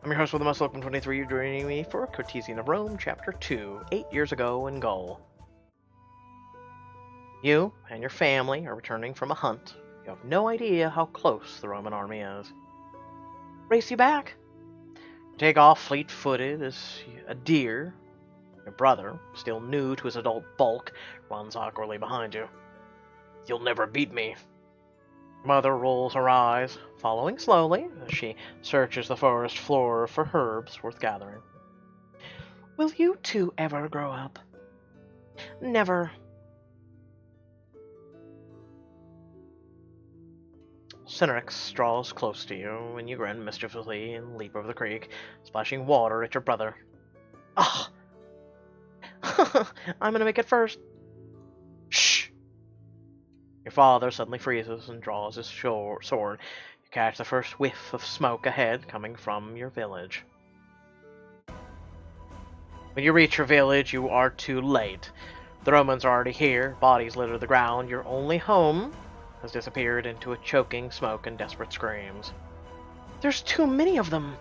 I'm your host with the Muscle Open 23. You're joining me for Courtesan of Rome, Chapter 2, 8 years ago in Gaul. You and your family are returning from a hunt. You have no idea how close the Roman army is. Race you back. You take off fleet-footed as a deer. Your brother, still new to his adult bulk, runs awkwardly behind you. You'll never beat me. Mother rolls her eyes, following slowly as she searches the forest floor for herbs worth gathering. Will you two ever grow up? Never. Cinerex draws close to you when you grin mischievously and leap over the creek, splashing water at your brother. Ah! I'm gonna make it first. Shh! Your father suddenly freezes and draws his sword. You catch the first whiff of smoke ahead coming from your village. When you reach your village, you are too late. The Romans are already here, bodies litter the ground. Your only home has disappeared into a choking smoke and desperate screams. There's too many of them!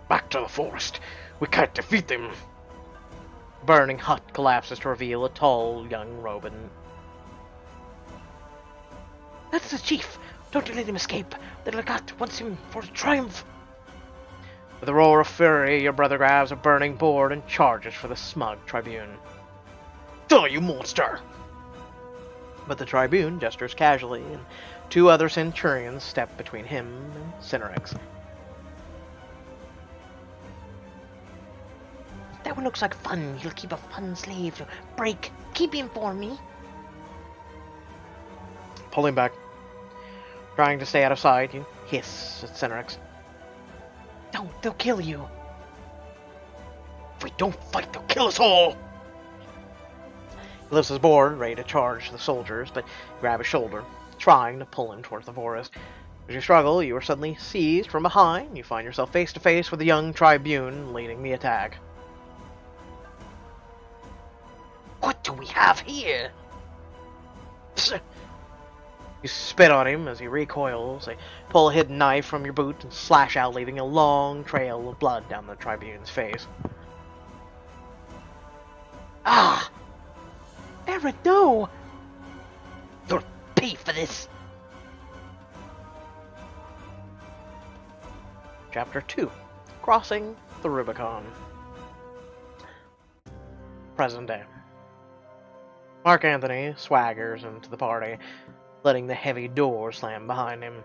Back to the forest! We can't defeat them! The burning hut collapses to reveal a tall, young Roman. That's the chief! Don't you let him escape! The legate wants him for the triumph! With a roar of fury, your brother grabs a burning board and charges for the smug tribune. Die, you monster! But the tribune gestures casually, and two other centurions step between him and Cinerex. That one looks like fun. He'll keep a fun slave to break. Keep him for me. Pull him back. Trying to stay out of sight, you hiss at Cinerex. Don't, they'll kill you. If we don't fight, they'll kill us all! He lifts his board, ready to charge the soldiers, but you grab his shoulder, trying to pull him towards the forest. As you struggle, you are suddenly seized from behind. You find yourself face to face with a young tribune leading the attack. What do we have here? You spit on him as he recoils. They pull a hidden knife from your boot and slash out, leaving a long trail of blood down the tribune's face. Ah! Eric, no! You'll pay for this! Chapter 2. Crossing the Rubicon. Present day. Marc Antony swaggers into the party, letting the heavy door slam behind him.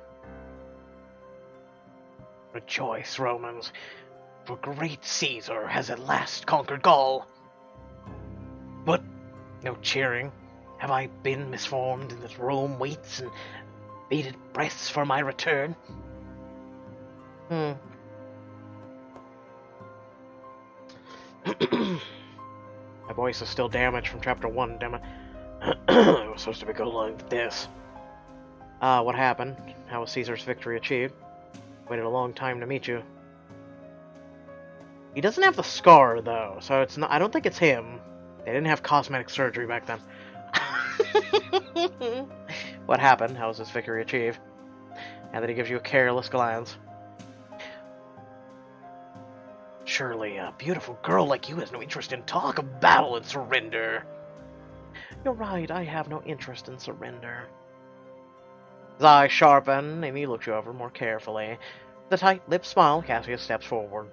Rejoice, Romans, for great Caesar has at last conquered Gaul. But no cheering. Have I been misformed in that Rome waits and bated breaths for my return? My voice is still damaged from chapter 1, damn it. It was supposed to be going like this. What happened? How was Caesar's victory achieved? Waited a long time to meet you. He doesn't have the scar, though, so it's not. I don't think it's him. They didn't have cosmetic surgery back then. What happened? How was his victory achieved? And then he gives you a careless glance. Surely a beautiful girl like you has no interest in talk of battle and surrender. You're right, I have no interest in surrender. His eyes sharpen, and he looks you over more carefully. With a tight-lipped smile, Cassius steps forward.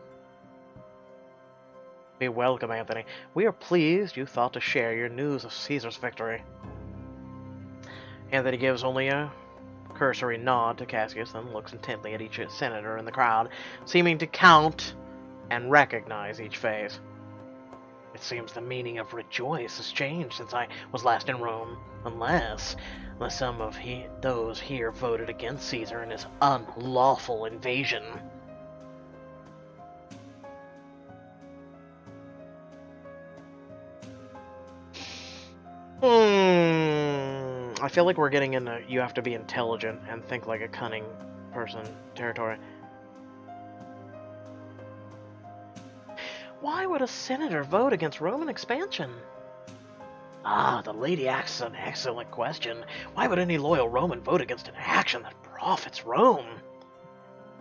Be welcome, Antony. We are pleased you thought to share your news of Caesar's victory. Antony gives only a cursory nod to Cassius, then looks intently at each senator in the crowd, seeming to count and recognize each face. It seems the meaning of rejoice has changed since I was last in Rome, unless some of those here voted against Caesar in his unlawful invasion. I feel like we're getting into you have to be intelligent and think like a cunning person territory. Why would a senator vote against Roman expansion? Ah, the lady asks an excellent question. Why would any loyal Roman vote against an action that profits Rome?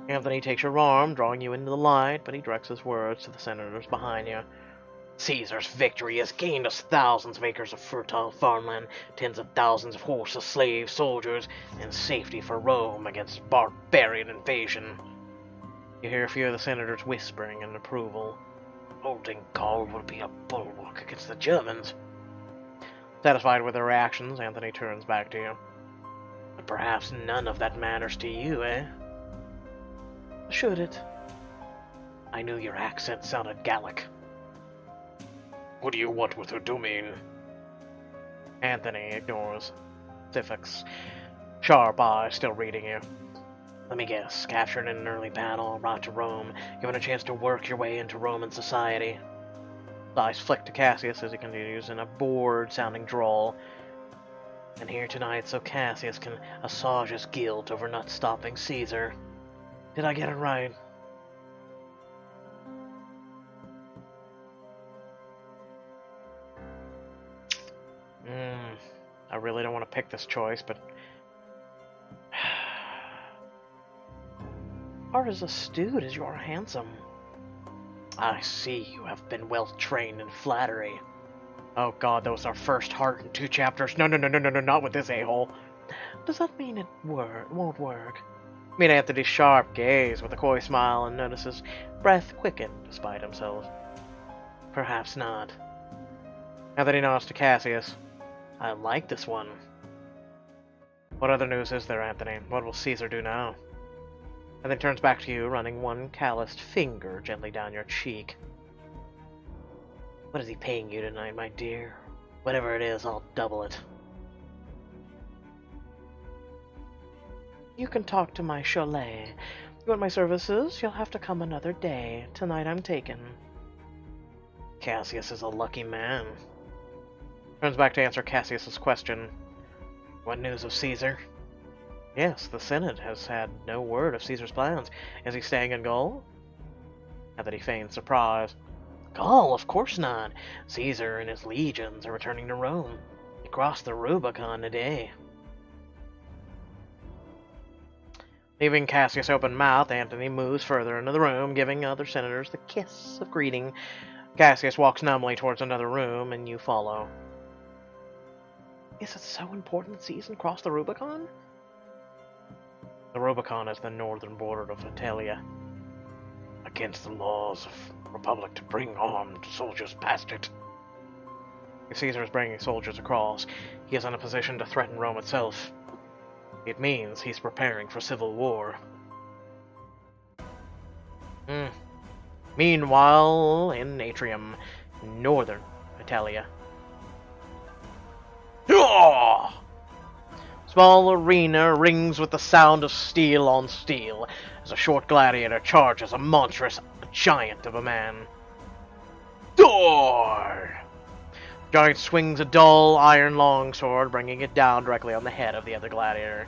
Anthony takes your arm, drawing you into the light, but he directs his words to the senators behind you. Caesar's victory has gained us thousands of acres of fertile farmland, tens of thousands of horses, slaves, soldiers, and safety for Rome against barbarian invasion. You hear a few of the senators whispering in approval. Holding Gaul will be a bulwark against the Germans. Satisfied with their reactions, Anthony turns back to you. But perhaps none of that matters to you, eh? Should it? I knew your accent sounded Gallic. What do you want with her domain? Anthony ignores Sifix, sharp eyes still reading you. Let me guess, captured in an early battle, brought to Rome, given a chance to work your way into Roman society. His eyes flick to Cassius as he continues in a bored-sounding drawl. And here tonight so Cassius can assuage his guilt over not stopping Caesar. Did I get it right? I really don't want to pick this choice, but... Art as astute as you are handsome. I see you have been well trained in flattery. Oh god, that was our first heart in 2 chapters. No, not with this a-hole. Does that mean it won't work? Meet Anthony's sharp gaze with a coy smile and notices breath quicken despite himself. Perhaps not. Anthony nods to Cassius. I like this one. What other news is there, Anthony? What will Caesar do now? And then turns back to you, running one calloused finger gently down your cheek. What is he paying you tonight, my dear? Whatever it is, I'll double it. You can talk to my chalet. You want my services? You'll have to come another day. Tonight I'm taken. Cassius is a lucky man. Turns back to answer Cassius's question. What news of Caesar? Yes, the Senate has had no word of Caesar's plans. Is he staying in Gaul? Now that he feigns surprise. Gaul? Of course not. Caesar and his legions are returning to Rome. They crossed the Rubicon today. Leaving Cassius open-mouthed, Antony moves further into the room, giving other senators the kiss of greeting. Cassius walks numbly towards another room, and you follow. Is it so important that Caesar crossed the Rubicon? The Rubicon is the northern border of Italia. Against the laws of Republic to bring armed soldiers past it. If Caesar is bringing soldiers across, he is in a position to threaten Rome itself. It means he's preparing for civil war. Meanwhile, in Atrium, northern Italia. Small arena rings with the sound of steel on steel as a short gladiator charges a monstrous giant of a man. Door! Giant swings a dull iron longsword, bringing it down directly on the head of the other gladiator.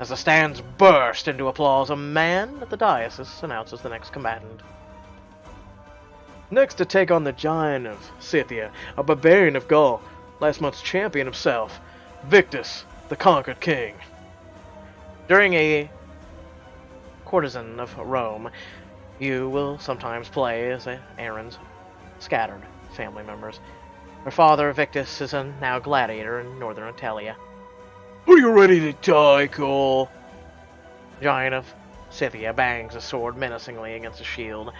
As the stands burst into applause, a man at the dais announces the next combatant. Next to take on the giant of Scythia, a barbarian of Gaul, last month's champion himself, Victus, the conquered king. During a courtesan of Rome, you will sometimes play as Aaron's scattered family members. Her father, Victus, is a now gladiator in northern Italia. Are you ready to die, Cole? Giant of Scythia bangs a sword menacingly against a shield,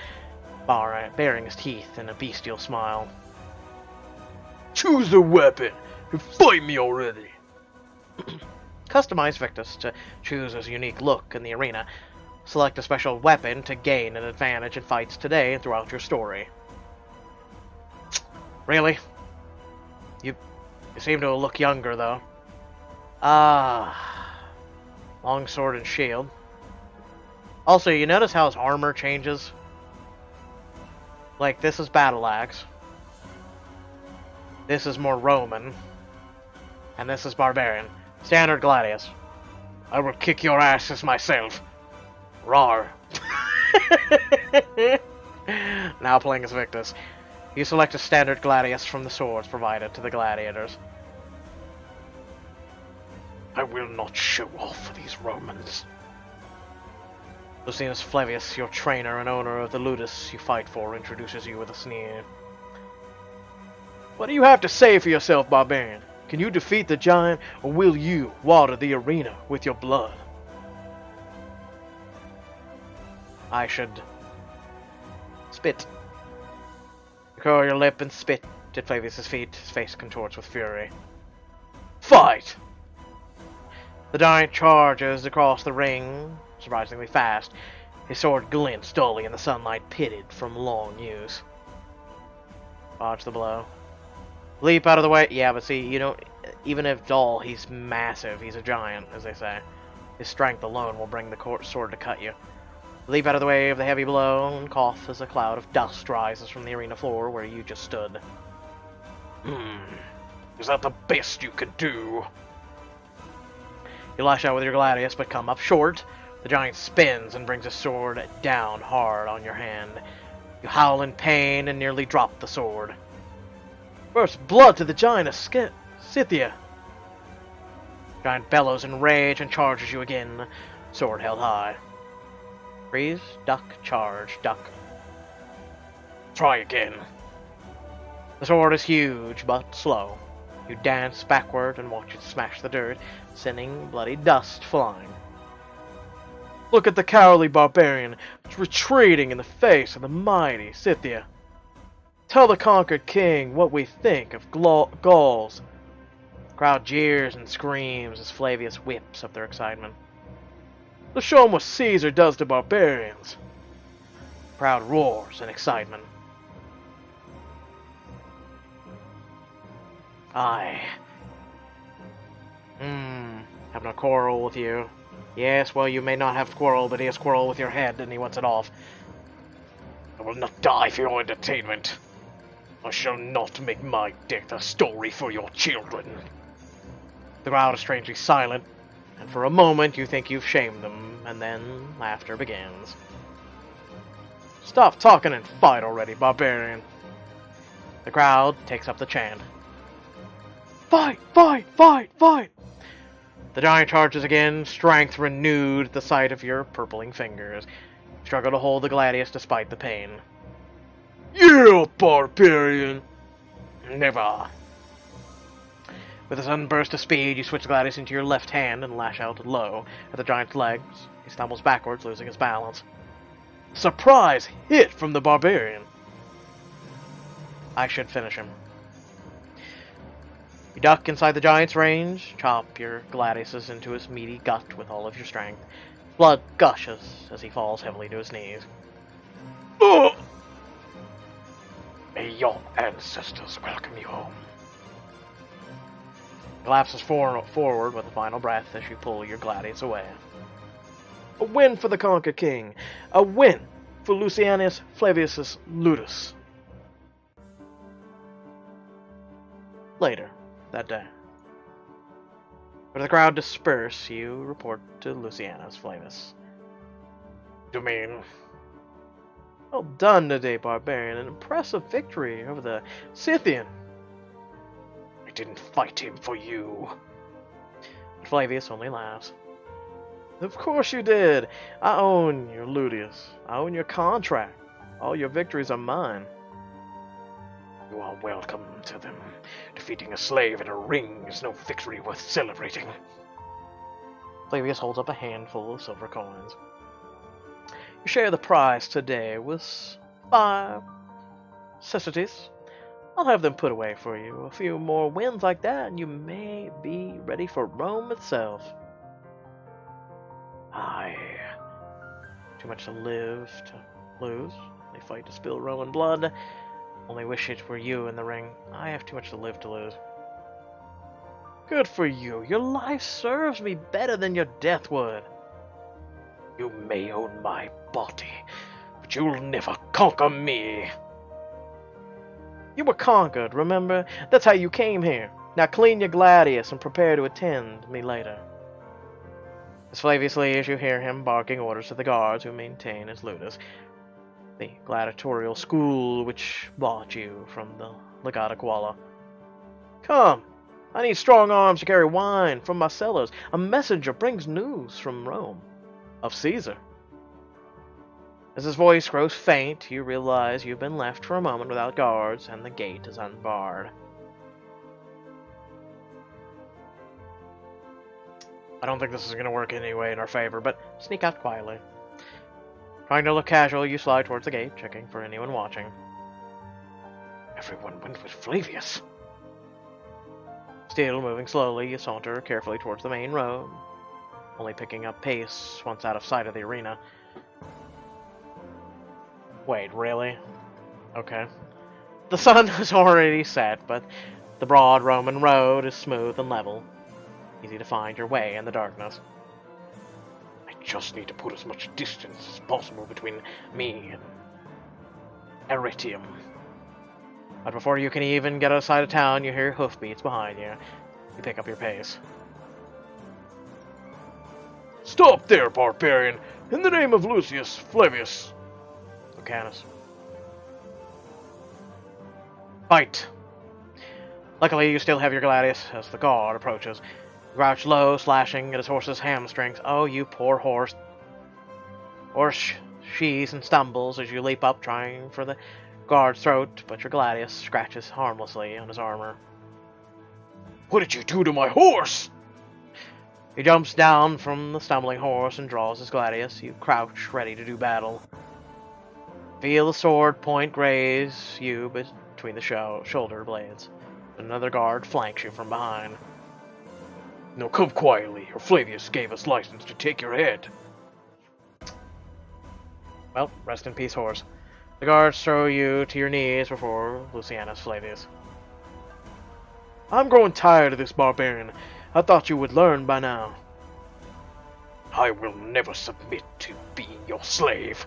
baring his teeth in a bestial smile. Choose a weapon and fight me already. Customize Victus to choose his unique look in the arena. Select a special weapon to gain an advantage in fights today and throughout your story. Really? You seem to look younger, though. Long sword and shield. Also, you notice how his armor changes? Like, this is battle axe. This is more Roman. And this is barbarian. Standard gladius. I will kick your asses myself. Rawr. Now playing as Victus. You select a standard gladius from the swords provided to the gladiators. I will not show off for these Romans. Lucius Flavius, your trainer and owner of the ludus you fight for, introduces you with a sneer. What do you have to say for yourself, barbarian? Can you defeat the giant, or will you water the arena with your blood? I should spit. You curl your lip and spit at Flavius' feet. His face contorts with fury. Fight! The giant charges across the ring, surprisingly fast. His sword glints dully in the sunlight, pitted from long use. Dodge the blow. Leap out of the way. Yeah, but see, you don't. Even if dull, he's massive. He's a giant, as they say. His strength alone will bring the sword to cut you. Leap out of the way of the heavy blow and cough as a cloud of dust rises from the arena floor where you just stood. Is that the best you could do? You lash out with your gladius, but come up short. The giant spins and brings his sword down hard on your hand. You howl in pain and nearly drop the sword. First blood to the giant of Scythia. Giant bellows in rage and charges you again, sword held high. Freeze, duck, charge, duck. Try again. The sword is huge, but slow. You dance backward and watch it smash the dirt, sending bloody dust flying. Look at the cowardly barbarian, retreating in the face of the mighty Scythia. Tell the conquered king what we think of Gauls. The crowd jeers and screams as Flavius whips up their excitement. Let's show him what Caesar does to barbarians. The crowd roars in excitement. I have no quarrel with you. Yes, well, you may not have quarrel, but he has quarrel with your head, and he wants it off. I will not die for your entertainment. I shall not make my death a story for your children. The crowd is strangely silent, and for a moment you think you've shamed them, and then laughter begins. Stop talking and fight already, barbarian. The crowd takes up the chant. Fight! Fight! Fight! Fight! The giant charges again, strength renewed at the sight of your purpling fingers. You struggle to hold the gladius despite the pain. You barbarian! Never! With a sudden burst of speed, you switch the gladius into your left hand and lash out low at the giant's legs. He stumbles backwards, losing his balance. Surprise hit from the barbarian! I should finish him. You duck inside the giant's range, chop your gladiuses into his meaty gut with all of your strength. Blood gushes as he falls heavily to his knees. Ugh! May your ancestors welcome you home. Collapses forward with a final breath as you pull your gladius away. A win for the conquered king. A win for Lucius Flavius Ludus. Later that day. When the crowd disperse, you report to Lucius Flavius. You mean? Well done today, barbarian. An impressive victory over the Scythian. I didn't fight him for you. Flavius only laughs. Of course you did. I own your Ludius. I own your contract. All your victories are mine. You are welcome to them. Defeating a slave in a ring is no victory worth celebrating. Flavius holds up a handful of silver coins. You share the prize today with 5 sesterces. I'll have them put away for you. A few more wins like that, and you may be ready for Rome itself. Aye. Too much to live to lose. They fight to spill Roman blood. Only wish it were you in the ring. I have too much to live to lose. Good for you. Your life serves me better than your death would. You may own my body, but you'll never conquer me. You were conquered, remember? That's how you came here. Now clean your gladius and prepare to attend me later. As Flavius leaves, you hear him barking orders to the guards who maintain his ludus, the gladiatorial school which bought you from the Legata Quala. Come, I need strong arms to carry wine from my cellars. A messenger brings news from Rome, of Caesar. As his voice grows faint, you realize you've been left for a moment without guards, and the gate is unbarred. I don't think this is going to work anyway in our favor, but sneak out quietly. Trying to look casual, you slide towards the gate, checking for anyone watching. Everyone went with Flavius. Still moving slowly, you saunter carefully towards the main road, only picking up pace once out of sight of the arena. Wait, really? Okay. The sun has already set, but the broad Roman road is smooth and level. Easy to find your way in the darkness. I just need to put as much distance as possible between me and Arretium. But before you can even get outside of town, you hear hoofbeats behind you. You pick up your pace. Stop there, barbarian! In the name of Lucius Flavius! Lucanus. Fight! Luckily, you still have your gladius as the guard approaches. You crouch low, slashing at his horse's hamstrings. Oh, you poor horse. Horse shees and stumbles as you leap up, trying for the guard's throat, but your gladius scratches harmlessly on his armor. What did you do to my horse? He jumps down from the stumbling horse and draws his gladius. You crouch, ready to do battle. Feel the sword point graze you between the shoulder blades. Another guard flanks you from behind. Now come quietly, or Flavius gave us license to take your head. Well, rest in peace, horse. The guards throw you to your knees before Lucianus Flavius. I'm growing tired of this barbarian. I thought you would learn by now. I will never submit to being your slave.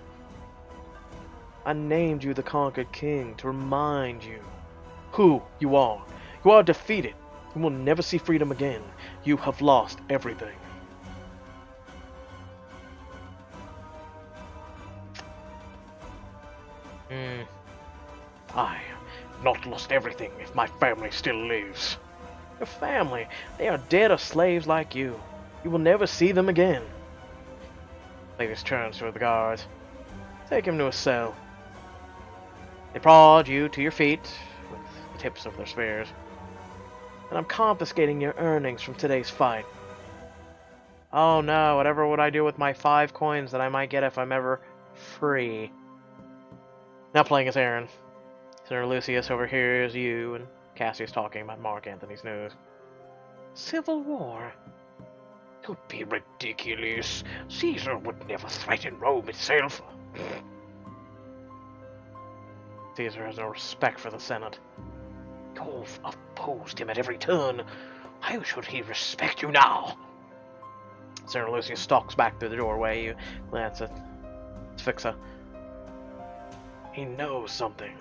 I named you the conquered king to remind you who you are. You are defeated. You will never see freedom again. You have lost everything. I have not lost everything if my family still lives. Your family, they are dead or slaves like you. You will never see them again. Flavius turns toward the guards. Take him to a cell. They prod you to your feet with the tips of their spears. And I'm confiscating your earnings from today's fight. Oh no, whatever would I do with my 5 coins that I might get if I'm ever free? Now playing as Aaron. Senator Lucius overhears you and Cassius talking about Marc Antony's news. Civil war? Don't be ridiculous. Caesar would never threaten Rome itself. Caesar has no respect for the Senate. You've opposed him at every turn. How should he respect you now? Senator Lucius stalks back through the doorway. You glance at Fixa. He knows something.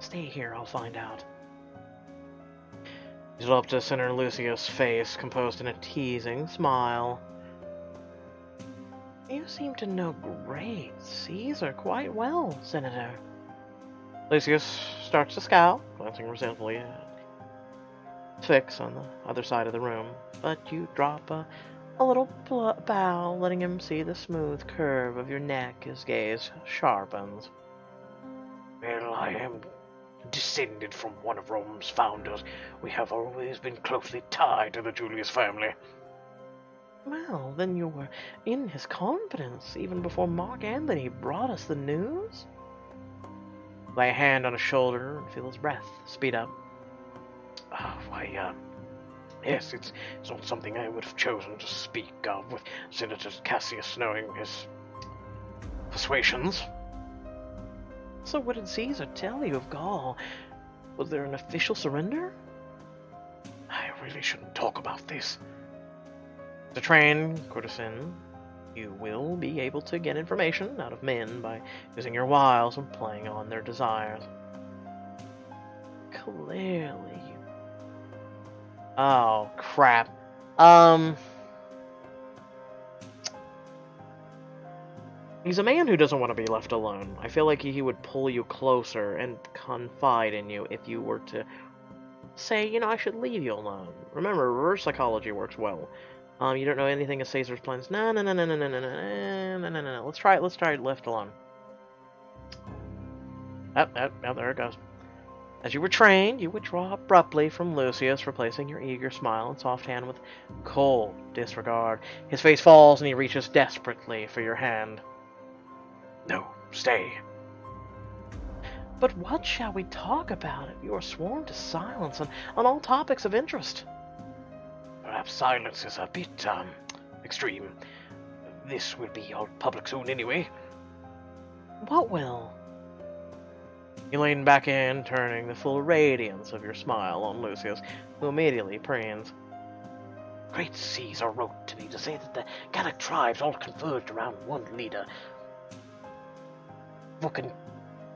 Stay here, I'll find out. He's up to Senator Lucius' face, composed in a teasing smile. You seem to know great Caesar quite well, Senator. Lucius starts to scowl, glancing resentfully at Fix on the other side of the room, but you drop a little bow, letting him see the smooth curve of your neck. His gaze sharpens. Well, I am descended from one of Rome's founders. We have always been closely tied to the Julius family. Well, then you were in his confidence even before Marc Antony brought us the news? Lay a hand on his shoulder and feel his breath speed up. Yes, it's not something I would have chosen to speak of, with Senator Cassius knowing his persuasions. So what did Caesar tell you of Gaul? Was there an official surrender? I really shouldn't talk about this. To train Courtesan, you will be able to get information out of men by using your wiles and playing on their desires. Clearly. Oh, crap. He's a man who doesn't want to be left alone. I feel like he would pull you closer and confide in you if you were to say, I should leave you alone. Remember, reverse psychology works well. You don't know anything of Caesar's plans. No, no, no, no, no, no, no, no, no, no, no. Let's try it left alone. There it goes. As you were trained, you withdraw abruptly from Lucius, replacing your eager smile and soft hand with cold disregard. His face falls and he reaches desperately for your hand. No, stay. But what shall we talk about if you are sworn to silence on all topics of interest? Perhaps silence is a bit, extreme. This will be all public soon anyway. What will? You lean back in, turning the full radiance of your smile on Lucius, who immediately preens. Great Caesar wrote to me to say that the Gallic tribes all converged around one leader.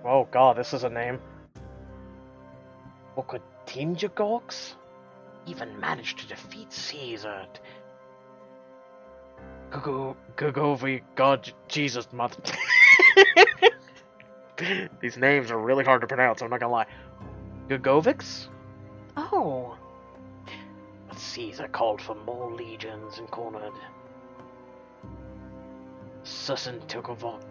Oh god, this is a name. Vukatinjagox even managed to defeat Caesar. Gugovi, God, Jesus, mother. These names are really hard to pronounce, I'm not gonna lie. Gugovix? Oh. But Caesar called for more legions and cornered Susan Tukovok.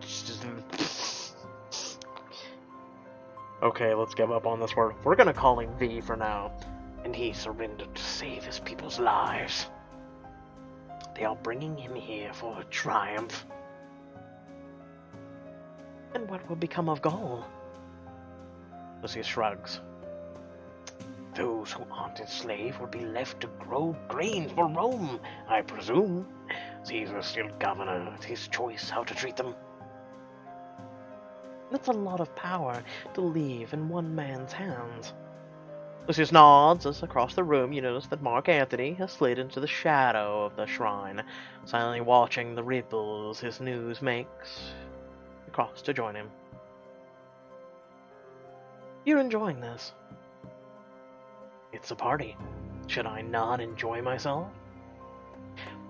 Okay, let's give up on this word. We're gonna call him V for now. And he surrendered to save his people's lives. They are bringing him here for a triumph. And what will become of Gaul? Lucius shrugs. Those who aren't enslaved will be left to grow grain for Rome, I presume. Caesar's still governor. It's his choice how to treat them. That's a lot of power to leave in one man's hands. Lucius nods as across the room you notice that Marc Antony has slid into the shadow of the shrine, silently watching the ripples his news makes across to join him. You're enjoying this. It's a party. Should I not enjoy myself?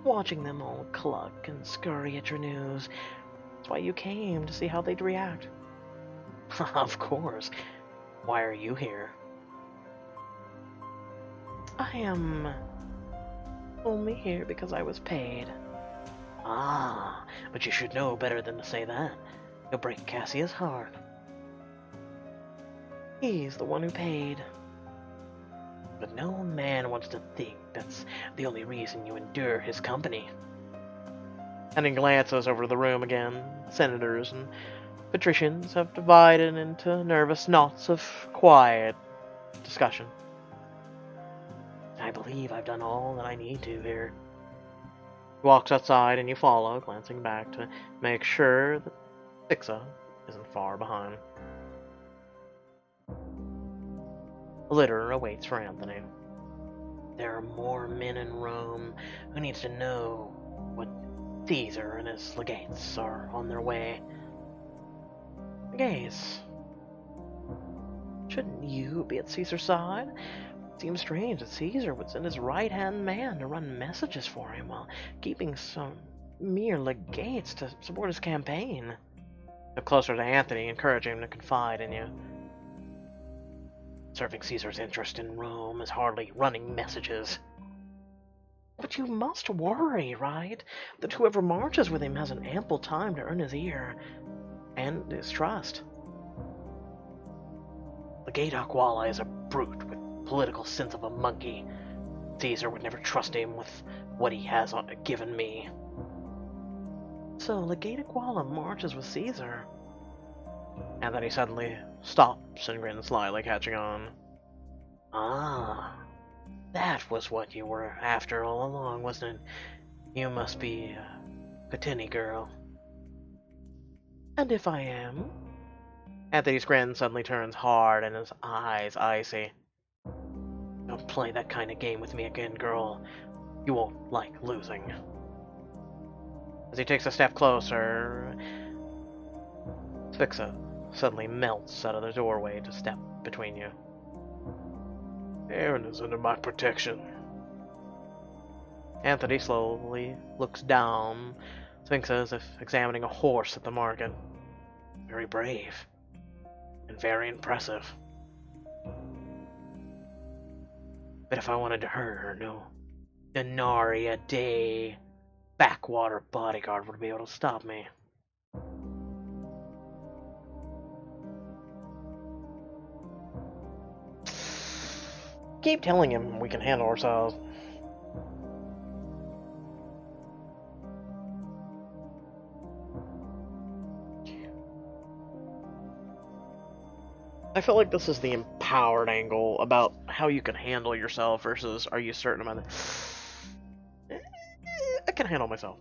Watching them all cluck and scurry at your news. That's why you came, to see how they'd react. Of course. Why are you here? I am only here because I was paid. Ah, but you should know better than to say that. You'll break Cassius' heart. He's the one who paid. But no man wants to think that's the only reason you endure his company. And he glances over the room again. Senators and patricians have divided into nervous knots of quiet discussion. I believe I've done all that I need to here. He walks outside and you follow, glancing back to make sure that Fixa isn't far behind. A litter awaits for Antony. There are more men in Rome who needs to know what Caesar and his legates are on their way. Legates? Shouldn't you be at Caesar's side? It seems strange that Caesar would send his right-hand man to run messages for him while keeping some mere legates to support his campaign. Look closer to Antony, encouraging him to confide in you. Serving Caesar's interest in Rome is hardly running messages. But you must worry, right? That whoever marches with him has an ample time to earn his ear and his trust. Legate Aquala is a brute with political sense of a monkey. Caesar would never trust him with what he has given me. So Legate Aquala marches with Caesar. And then he suddenly stops and grins slyly, catching on. Ah, that was what you were after all along, wasn't it? You must be a Catini girl. And if I am? Anthony's grin suddenly turns hard and his eyes icy. Don't play that kind of game with me again, girl. You won't like losing. As he takes a step closer, Fixa suddenly melts out of the doorway to step between you. Aaron is under my protection. Anthony slowly looks down, Fixa as if examining a horse at the market. Very brave. And very impressive. But if I wanted to hurt her, no denarii a day backwater bodyguard would be able to stop me. Keep telling him we can handle ourselves. I feel like this is the empowered angle about how you can handle yourself versus are you certain about it? I can handle myself.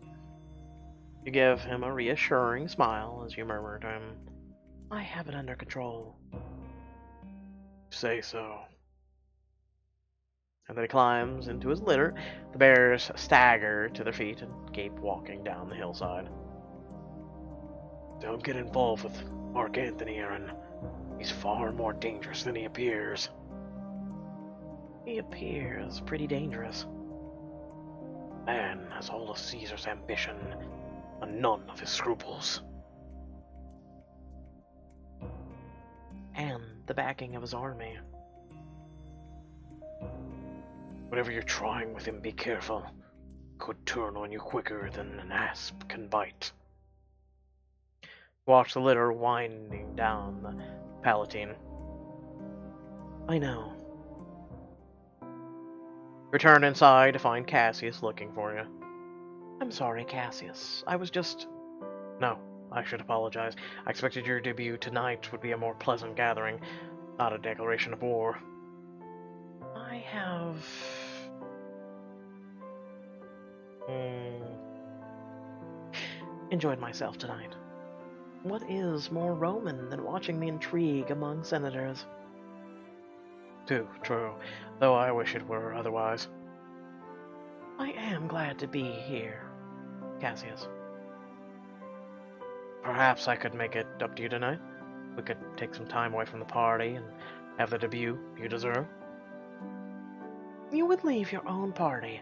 You give him a reassuring smile as you murmur to him, I have it under control. Say so. And then he climbs into his litter. The bears stagger to their feet and keep walking down the hillside. Don't get involved with Marc Antony, Aaron. He's far more dangerous than he appears. He appears pretty dangerous. Man has all of Caesar's ambition and none of his scruples. And the backing of his army. Whatever you're trying with him, be careful. Could turn on you quicker than an asp can bite. Watch the litter winding down the Palatine. I know. Return inside to find Cassius looking for you. I'm sorry, Cassius. I was just... No, I should apologize. I expected your debut tonight would be a more pleasant gathering, not a declaration of war. I have... enjoyed myself tonight. What is more Roman than watching the intrigue among senators? Too true, though I wish it were otherwise. I am glad to be here, Cassius. Perhaps I could make it up to you tonight. We could take some time away from the party and have the debut you deserve. You would leave your own party.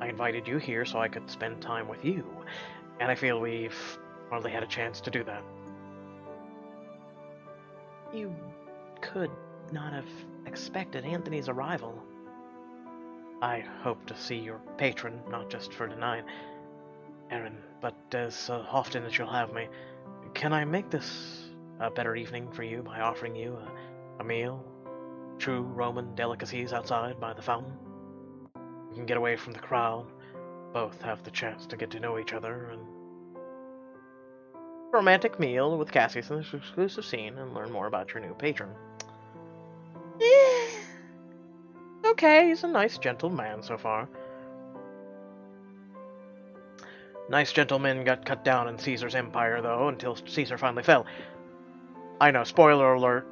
I invited you here so I could spend time with you, and I feel we've hardly had a chance to do that. You could not have expected Antony's arrival. I hope to see your patron, not just for tonight, Aaron, but as often as you'll have me. Can I make this a better evening for you by offering you a meal? True Roman delicacies outside by the fountain? We can get away from the crowd, both have the chance to get to know each other, and romantic meal with Cassius in this exclusive scene and learn more about your new patron. Okay, he's a nice, gentle man so far. Nice gentlemen got cut down in Caesar's empire, though, until Caesar finally fell. I know, spoiler alert,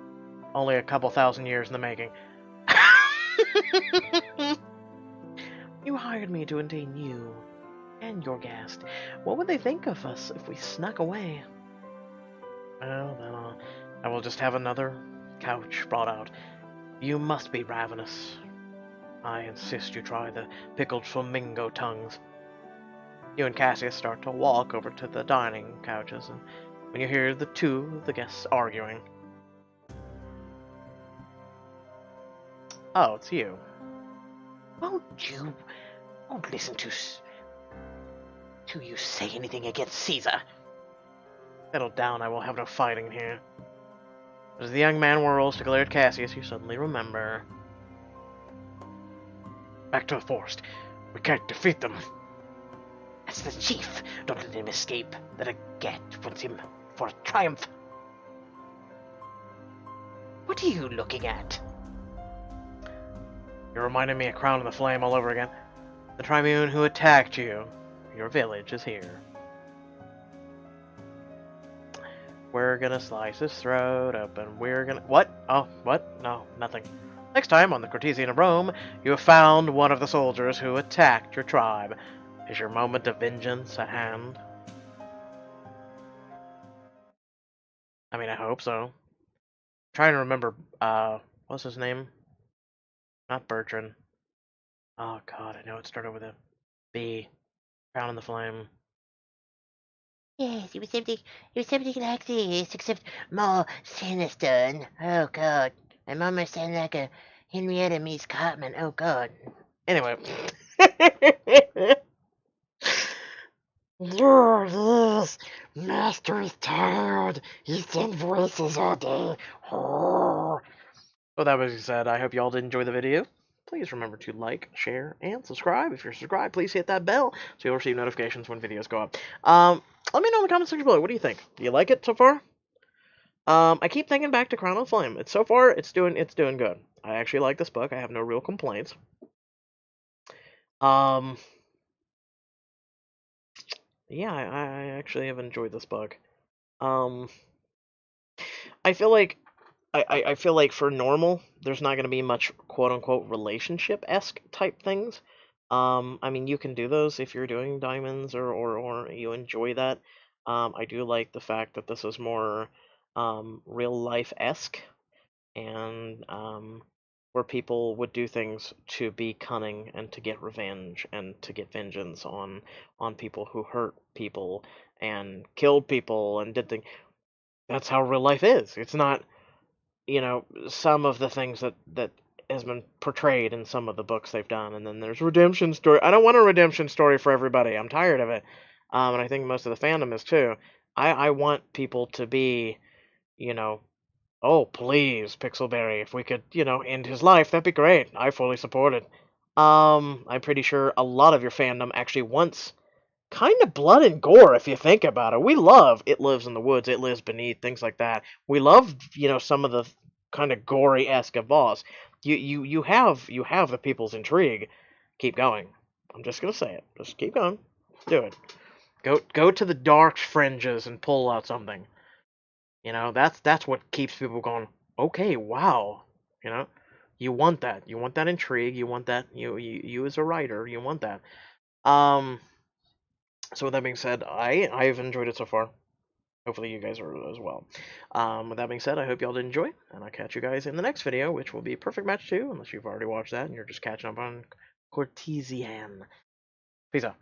only a couple thousand years in the making. You hired me to entertain you and your guest. What would they think of us if we snuck away? Well, then I will just have another couch brought out. You must be ravenous. I insist you try the pickled flamingo tongues. You and Cassius start to walk over to the dining couches, and when you hear the two of the guests arguing. Oh, it's you. Won't listen to you say anything against Caesar. Settle down, I will have no fighting here. As the young man whirls to glare at Cassius, you suddenly remember. Back to the forest. We can't defeat them. That's the chief. Don't let him escape. That a gat wants him for a triumph. What are you looking at? You're reminding me of Crown of the Flame all over again. The Tribune who attacked you. Your village is here. We're gonna slice his throat open. We're gonna... What? Oh, what? No, nothing. Next time on the Courtesan of Rome, you have found one of the soldiers who attacked your tribe. Is your moment of vengeance at hand? I mean, I hope so. I'm trying to remember, what's his name? Not Bertrand. Oh god, I know it started with a B. Crown in the Flame. Yes, it was something like this, except more sinister and, oh god, I'm almost sounding like a Henrietta Mies Cartman, oh god. Anyway. Yes, master is tired. He sends voices all day. Oh. With that being said, I hope y'all did enjoy the video. Please remember to like, share, and subscribe. If you're subscribed, please hit that bell so you'll receive notifications when videos go up. Let me know in the comment section below. What do you think? Do you like it so far? I keep thinking back to Crown of Flame. So far, it's doing good. I actually like this book. I have no real complaints. Yeah, I actually have enjoyed this book. I feel like I feel like for normal, there's not going to be much quote unquote relationship-esque type things. I mean, you can do those if you're doing diamonds or you enjoy that. I do like the fact that this is more real life-esque and where people would do things to be cunning and to get revenge and to get vengeance on people who hurt people and killed people and did things. That's how real life is. It's not, some of the things that has been portrayed in some of the books they've done, and then there's redemption story. I don't want a redemption story for everybody. I'm tired of it, and I think most of the fandom is too. I want people to be, oh please, Pixelberry, if we could, end his life, that'd be great. I fully support it. I'm pretty sure a lot of your fandom actually wants kind of blood and gore if you think about it. We love It Lives in the Woods, It Lives Beneath, things like that. We love, some of the kind of gory-esque of Voss. You have the people's intrigue. Keep going. I'm just gonna say it. Just keep going. Do it. Go to the dark fringes and pull out something. That's what keeps people going. Okay, wow. You know, you want that. You want that intrigue. You want that. You as a writer, you want that. Um. So with that being said, I've enjoyed it so far. Hopefully you guys are as well. With that being said, I hope y'all did enjoy, and I'll catch you guys in the next video, which will be Perfect Match 2, unless you've already watched that and you're just catching up on Courtesan. Peace out.